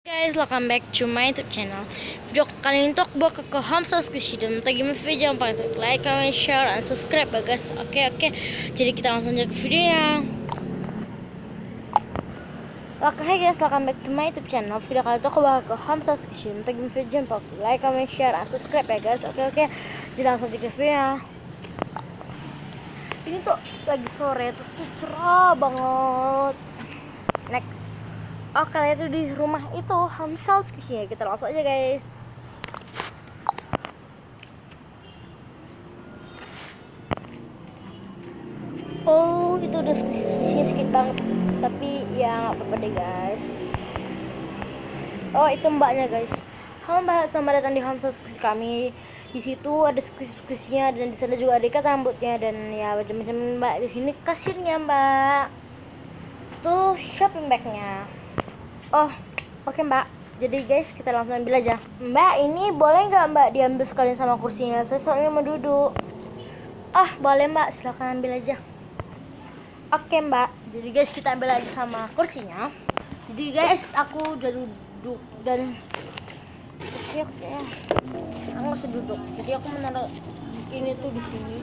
Guys, welcome back to my YouTube channel. Video kali ini tuh aku bawa ke Hamsa Squishy dan tadi video jangan lupa untuk like, comment, share, dan subscribe ya guys. Oke. Jadi kita langsung aja ke videonya. Oke guys, welcome back to my YouTube channel. Video kali ini tuh aku bawa ke Hamsa Squishy dan tadi video jangan lupa untuk like, comment, share, dan subscribe ya guys. Oke. Jadi langsung aja ke videonya. Ini tuh lagi sore terus tuh cerah banget. Next. Oh, kalian tuh di rumah itu Hamsa Squishy. Kita langsung aja guys. Oh, itu udah Squishy sedikit banget. Tapi ya nggak apa-apa deh guys. Oh, itu mbaknya guys. Halo mbak, selamat datang di Hamsa Squishy kami. Di situ ada Squishy-nya dan di sana juga ada ikat rambutnya dan ya macam-macam mbak. Di sini kasirnya mbak. Tuh shopping bagnya. Oh, oke mbak. Jadi guys, kita langsung ambil aja. Mbak, ini boleh nggak mbak diambil sekalian sama kursinya? Saya soalnya mau duduk. Ah, boleh mbak, silahkan ambil aja. Oke mbak. Jadi guys, kita ambil aja sama kursinya. Jadi guys, aku udah duduk dan oke. Aku masih duduk. Jadi aku menaruh ini tuh di sini.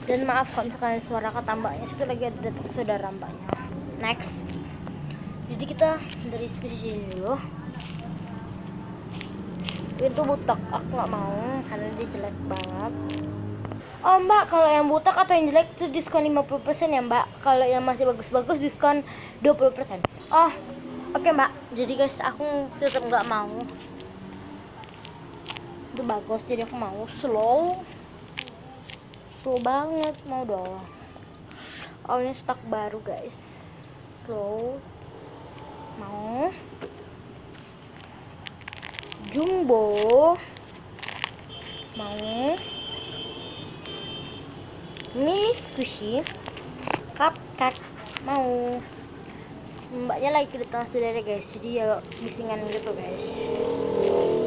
Dan maaf kalau misalkan suara kata mbaknya, itu lagi ada datang saudara mbaknya. Next. Jadi kita dari sini dulu. Itu butek, aku nggak mau karena dia jelek banget. Oh mbak, kalau yang butek atau yang jelek itu diskon 50% ya mbak. Kalau yang masih bagus-bagus diskon 20%. Oh, oke mbak. Jadi guys, aku tetap nggak mau. Itu bagus, jadi aku mau slow banget, mau dong. Oh, ini stok baru guys. Slow. Mau jumbo, mau mini squishy, cupcake, mau. Mbaknya lagi di tengah saudara guys, jadi ya bisingan gitu guys.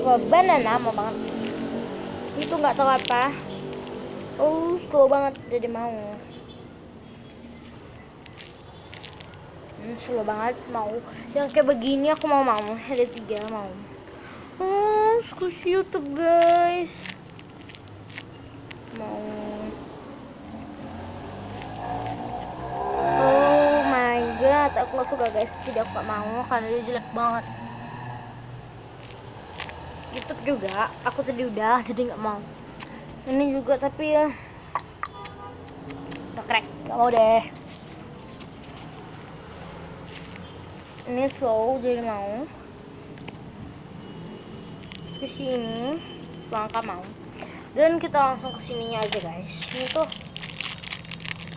Wah, banana mau banget. Itu nggak tahu apa. Oh, slow banget, jadi mau. Slow banget mau. Yang kayak begini aku mau. Ada 3 mau. Oh, Squishy YouTube guys. Mau. Oh my god, aku gak suka guys. Jadi aku gak mau karena dia jelek banget. YouTube juga, aku tadi udah, jadi gak mau. Ini juga tapi ya udah crack, gak mau deh. Ini slow, jadi mau. Squishy ini selangkah mau. Dan kita langsung ke sininya aja guys. Ini tuh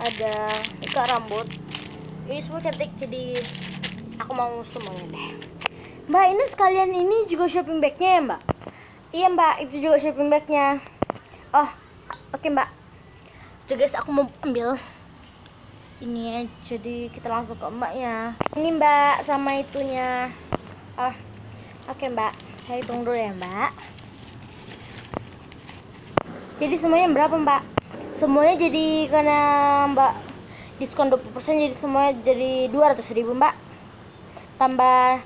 ada ikat rambut. Ini semua cantik, jadi aku mau semuanya deh. Mbak, ini sekalian ini juga shopping bagnya ya mbak? Iya mbak, itu juga shopping bagnya. Oh, oke mbak. Jadi guys, aku mau ambil ini, jadi kita langsung ke mbaknya. Ini mbak, sama itunya. Oh, oke mbak, saya hitung dulu ya mbak. Jadi semuanya berapa mbak? Semuanya jadi karena mbak diskon 20%, jadi semuanya jadi 200.000 mbak. Tambah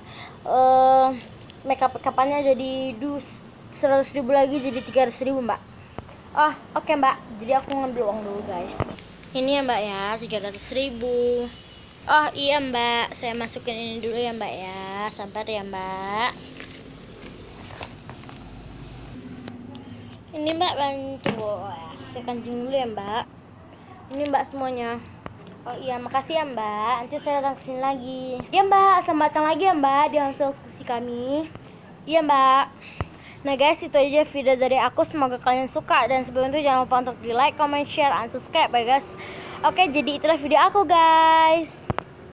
makeup-makeupannya jadi 100.000 lagi, jadi 300.000 mbak. Oh, oke mbak. Jadi aku ngambil uang dulu guys. Ini ya mbak ya, 300.000. Oh iya mbak, saya masukin ini dulu ya mbak ya. Sabar ya mbak. Ini mbak, bantu. Saya kancing dulu ya mbak. Ini mbak semuanya. Oh iya, makasih ya mbak. Nanti saya datang kesini lagi. Iya mbak, selamat datang lagi ya mbak di Hamsa Squishy kami. Iya mbak. Nah guys, itu aja video dari aku. Semoga kalian suka. Dan sebelum itu jangan lupa untuk di like, comment, share, dan subscribe ya guys. Oke, jadi itulah video aku guys.